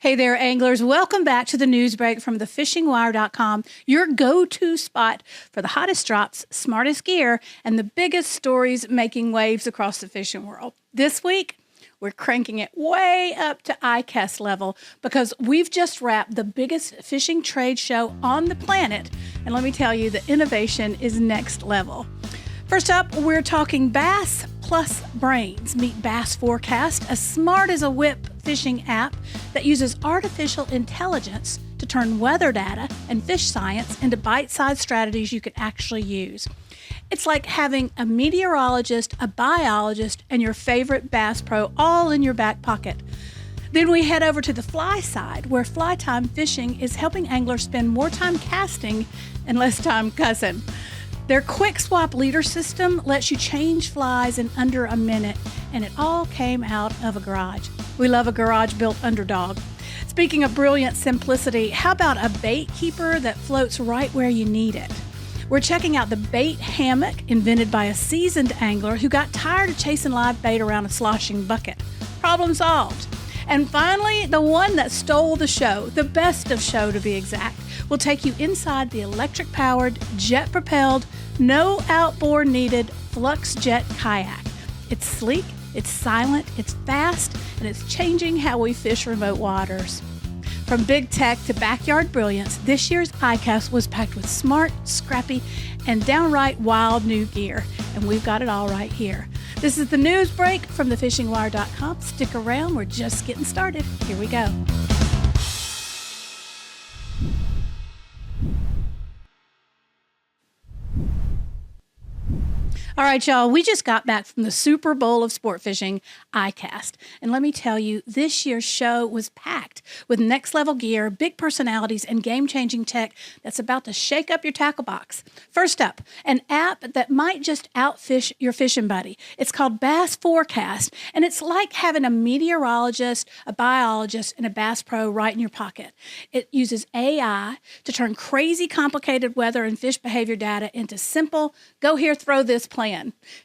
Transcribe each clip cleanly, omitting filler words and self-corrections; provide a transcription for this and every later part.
Hey there, anglers. Welcome back to the news break from thefishingwire.com, your go-to spot for the hottest drops, smartest gear, and the biggest stories making waves across the fishing world. This week, we're cranking it way up to ICAST level because we've just wrapped the biggest fishing trade show on the planet. And let me tell you, the innovation is next level. First up, we're talking bass plus brains. Meet BassForecast, a smart as a whip fishing app that uses artificial intelligence to turn weather data and fish science into bite-sized strategies you can actually use. It's like having a meteorologist, a biologist, and your favorite bass pro all in your back pocket. Then we head over to the fly side, where fly time fishing is helping anglers spend more time casting and less time cussing. Their quick swap leader system lets you change flies in under a minute, and it all came out of a garage. We love a garage-built underdog. Speaking of brilliant simplicity, how about a bait keeper that floats right where you need it? We're checking out the bait Hammock, invented by a seasoned angler who got tired of chasing live bait around a sloshing bucket. Problem solved. And finally, the one that stole the show, the best of show to be exact, will take you inside the electric-powered, jet-propelled, no outboard needed Flux Jet Kayak. It's sleek, it's silent, it's fast, and it's changing how we fish remote waters. From big tech to backyard brilliance, this year's ICAST was packed with smart, scrappy, and downright wild new gear, and we've got it all right here. This is the news break from thefishingwire.com. Stick around, we're just getting started. Here we go. All right, y'all, we just got back from the Super Bowl of sport fishing, ICAST. And let me tell you, this year's show was packed with next-level gear, big personalities, and game-changing tech that's about to shake up your tackle box. First up, an app that might just outfish your fishing buddy. It's called BassForecast, and it's like having a meteorologist, a biologist, and a bass pro right in your pocket. It uses AI to turn crazy, complicated weather and fish behavior data into simple, go here, throw this plan.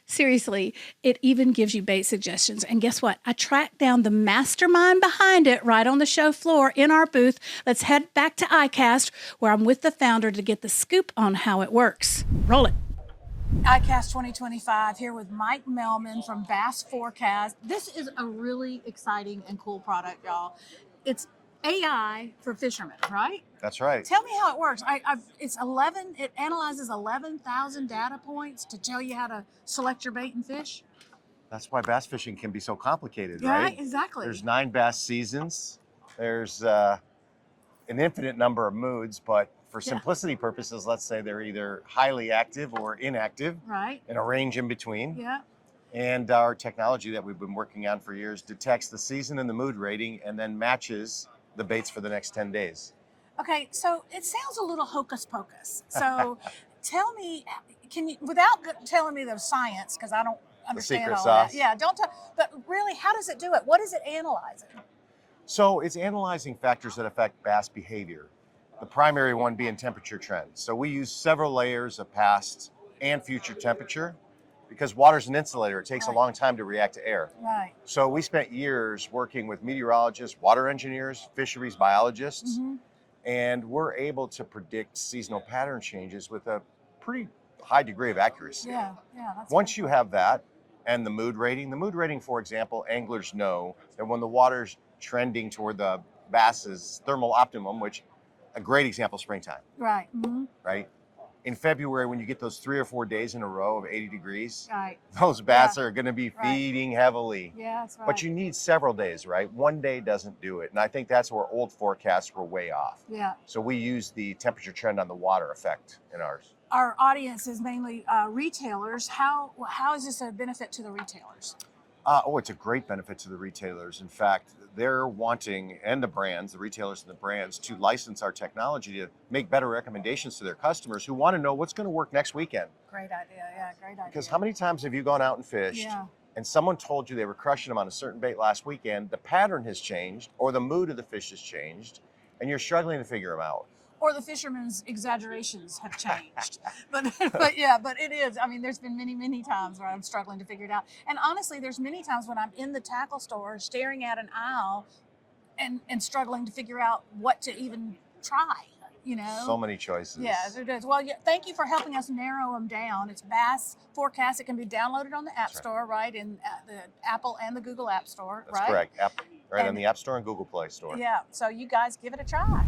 Seriously, it even gives you bait suggestions. And guess what? I tracked down the mastermind behind it right on the show floor in our booth. Let's head back to ICAST, where I'm with the founder to get the scoop on how it works. Roll it. ICAST 2025 here with Mike Melman from BassForecast. This is a really exciting and cool product, y'all. It's AI for fishermen, right? That's right. Tell me how it works. It analyzes 11,000 data points to tell you how to select your bait and fish. That's why bass fishing can be so complicated, Yeah, right? exactly. There's 9 bass seasons. There's an infinite number of moods, but for simplicity purposes, let's say they're either highly active or inactive, right? And a range in between. Yeah. And our technology that we've been working on for years detects the season and the mood rating and then matches the baits for the next 10 days. Okay, so it sounds a little hocus pocus. So tell me, can you, without telling me the science, because I don't understand secret all sauce. that. Yeah, don't tell, but really, how does it do it? What is it analyzing? So it's analyzing factors that affect bass behavior, the primary one being temperature trends. So we use several layers of past and future temperature because water's an insulator. It takes a long time to react to air. Right. So we spent years working with meteorologists, water engineers, fisheries biologists, and we're able to predict seasonal pattern changes with a pretty high degree of accuracy. Yeah, that's Once you have that and the mood rating, for example, anglers know that when the water's trending toward the bass's thermal optimum, which a great example, springtime, right. right? In February, when you get those 3 or 4 days in a row of 80 degrees, Right. those bass are going to be feeding heavily. Yeah, that's right. But you need several days, right? One day doesn't do it. And I think that's where old forecasts were way off. Yeah. So we use the temperature trend on the water effect in ours. Our audience is mainly retailers. How is this a benefit to the retailers? It's a great benefit to the retailers. In fact, they're wanting, and the brands, the retailers and the brands, to license our technology to make better recommendations to their customers who want to know what's going to work next weekend. Great idea. Yeah, great idea. Because how many times have you gone out and fished and someone told you they were crushing them on a certain bait last weekend, the pattern has changed or the mood of the fish has changed and you're struggling to figure them out? Or the fishermen's exaggerations have changed. but it is. I mean, there's been many times where I'm struggling to figure it out. And honestly, there's many times when I'm in the tackle store staring at an aisle and struggling to figure out what to even try. So many choices. Yeah, it is. Well, thank you for helping us narrow them down. It's BassForecast. It can be downloaded on the App Store, right? In the Apple and the Google App Store, That's right? correct. Right on the App Store and Google Play Store. Yeah, so you guys give it a try.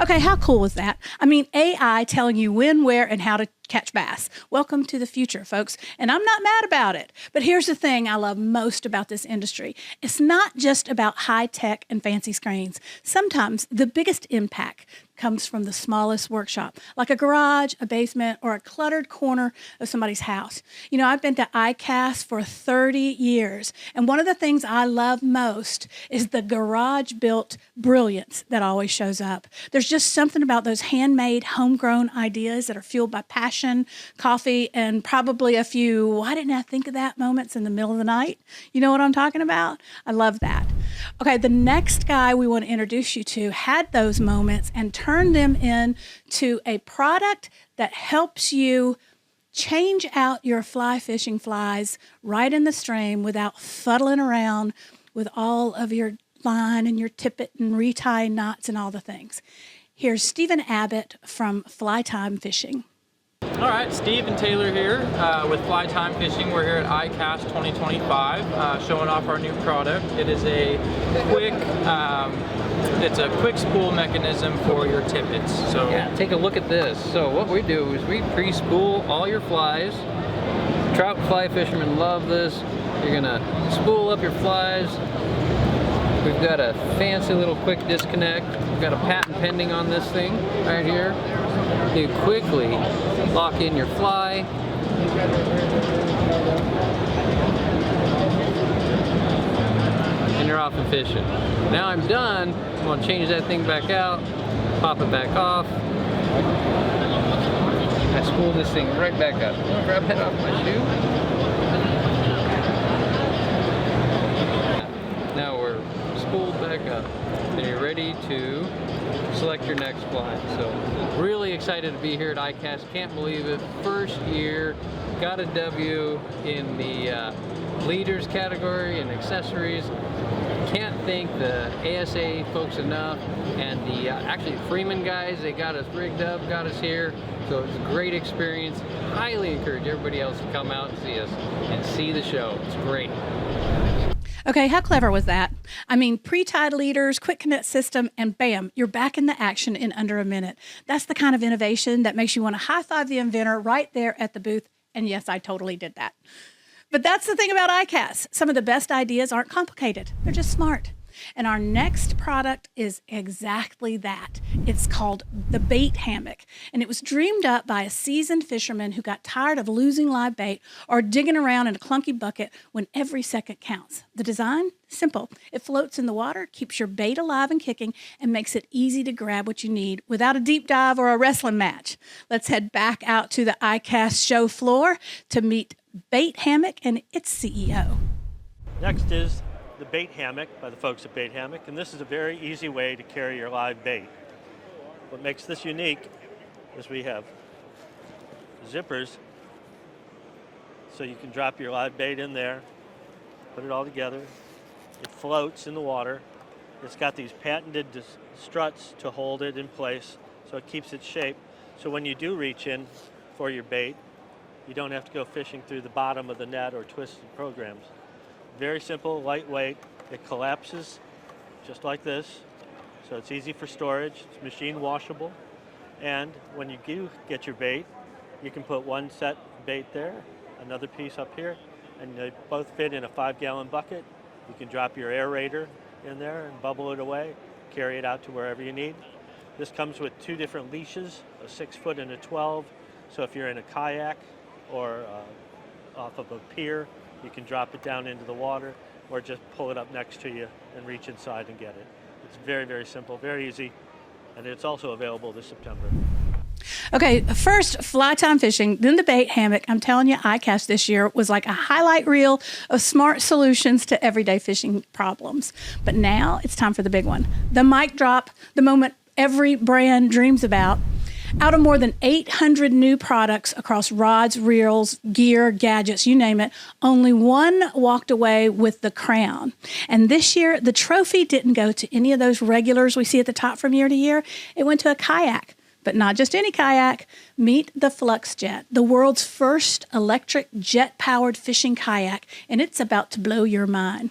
Okay, how cool was that? I mean, AI telling you when, where, and how to catch bass. Welcome to the future, folks. And I'm not mad about it. But here's the thing I love most about this industry. It's not just about high tech and fancy screens. Sometimes the biggest impact comes from the smallest workshop, like a garage, a basement, or a cluttered corner of somebody's house. I've been to ICAST for 30 years, and one of the things I love most is the garage-built brilliance that always shows up. There's just something about those handmade, homegrown ideas that are fueled by passion, coffee, and probably a few, why didn't I think of that moments in the middle of the night? You know what I'm talking about? I love that. Okay, the next guy we want to introduce you to had those moments and turned them into a product that helps you change out your fly fishing flies right in the stream without fuddling around with all of your line and your tippet and retie knots and all the things. Here's Stephen Abbott from Fly Time Fishing. All right, Steve and Taylor here with Fly Time Fishing. We're here at ICAST 2025 showing off our new product. It is a quick spool mechanism for your tippets. So yeah, take a look at this. So what we do is we pre-spool all your flies. Trout fly fishermen love this. You're gonna spool up your flies. We've got a fancy little quick disconnect. We've got a patent pending on this thing right here. You quickly lock in your fly. And you're off and fishing. Now I'm done. I'm gonna change that thing back out, pop it back off. I spool this thing right back up. I'm gonna grab that off my shoe. Now we're spooled back up. And you're ready to select your next fly. So really excited to be here at ICAST. Can't believe it. First year, got a W in the leaders category and accessories. Can't thank the ASA folks enough, and the actually Freeman guys. They got us rigged up, got us here. So it was a great experience. Highly encourage everybody else to come out and see us and see the show. It's great. Okay, how clever was that? I mean, pre-tied leaders, quick connect system, and bam, you're back in the action in under a minute. That's the kind of innovation that makes you want to high-five the inventor right there at the booth. And yes, I totally did that. But that's the thing about ICAST. Some of the best ideas aren't complicated. They're just smart. And our next product is exactly that. It's called the bait hammock. And it was dreamed up by a seasoned fisherman who got tired of losing live bait or digging around in a clunky bucket when every second counts. The design? Simple. It floats in the water, keeps your bait alive and kicking, and makes it easy to grab what you need without a deep dive or a wrestling match. Let's head back out to the ICAST show floor to meet Bait Hammock and its CEO. Next is the Bait Hammock by the folks at Bait Hammock, and this is a very easy way to carry your live bait. What makes this unique is we have zippers, so you can drop your live bait in there, put it all together. It floats in the water. It's got these patented struts to hold it in place, so it keeps its shape. So when you do reach in for your bait, you don't have to go fishing through the bottom of the net or twisted programs. Very simple, lightweight. It collapses just like this, so it's easy for storage. It's machine washable, and when you do get your bait, you can put one set bait there, another piece up here, and they both fit in a 5-gallon bucket. You can drop your aerator in there and bubble it away, carry it out to wherever you need. This comes with 2 different leashes, a 6-foot and a 12, so if you're in a kayak or off of a pier, you can drop it down into the water or just pull it up next to you and reach inside and get it. It's very, very simple, very easy, and it's also available this September. Okay, first Fly Time Fishing, then the Bait Hammock. I'm telling you, ICAST this year was like a highlight reel of smart solutions to everyday fishing problems. But now it's time for the big one, the mic drop, the moment every brand dreams about. Out of more than 800 new products across rods, reels, gear, gadgets, you name it, only one walked away with the crown. And this year, the trophy didn't go to any of those regulars we see at the top from year to year. It went to a kayak. But not just any kayak. Meet the FluxJet, the world's first electric jet-powered fishing kayak, and it's about to blow your mind.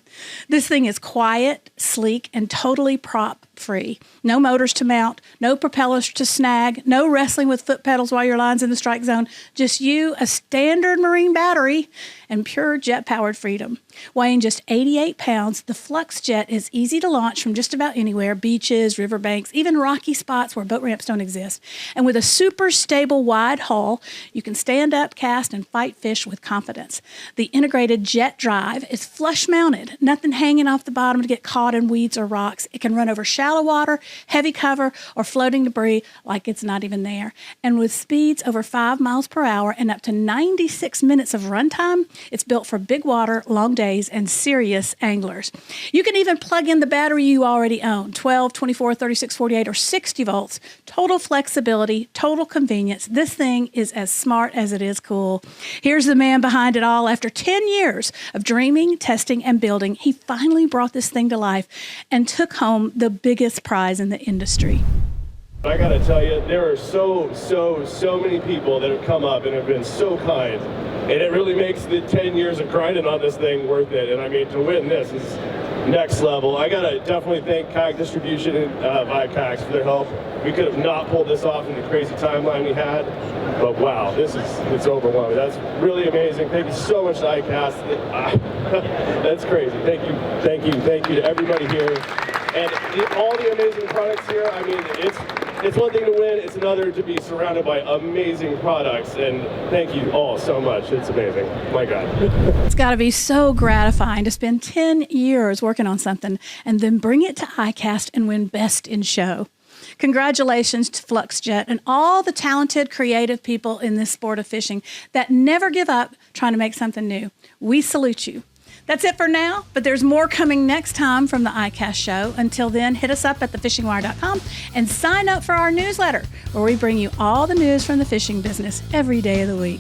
This thing is quiet, sleek, and totally prop-free. No motors to mount, no propellers to snag, no wrestling with foot pedals while your line's in the strike zone. Just you, a standard marine battery, and pure jet-powered freedom. Weighing just 88 pounds, the FluxJet is easy to launch from just about anywhere, beaches, riverbanks, even rocky spots where boat ramps don't exist. And with a super stable wide hull, you can stand up, cast, and fight fish with confidence. The integrated jet drive is flush mounted, nothing hanging off the bottom to get caught in weeds or rocks. It can run over shallow water, heavy cover, or floating debris like it's not even there. And with speeds over 5 miles per hour and up to 96 minutes of runtime, it's built for big water, long days, and serious anglers. You can even plug in the battery you already own, 12, 24, 36, 48, or 60 volts. Total flexibility, total convenience. This thing is as smart as it is cool. Here's the man behind it all. After 10 years of dreaming, testing, and building, he finally brought this thing to life and took home the biggest prize in the industry. I gotta tell you, there are so many people that have come up and have been so kind, and it really makes the 10 years of grinding on this thing worth it. And I mean, to win this is next level. I gotta definitely thank Kayak Distribution and Vibe Kayaks for their help. We could have not pulled this off in the crazy timeline we had, but wow, it's overwhelming. That's really amazing. Thank you so much to ICAST. That's crazy. Thank you to everybody here, and all the amazing products here. I mean, it's one thing to win, it's another to be surrounded by amazing products, and thank you all so much. It's amazing. My God. It's got to be so gratifying to spend 10 years working on something and then bring it to ICAST and win Best in Show. Congratulations to FluxJet and all the talented, creative people in this sport of fishing that never give up trying to make something new. We salute you. That's it for now, but there's more coming next time from the ICAST show. Until then, hit us up at thefishingwire.com and sign up for our newsletter, where we bring you all the news from the fishing business every day of the week.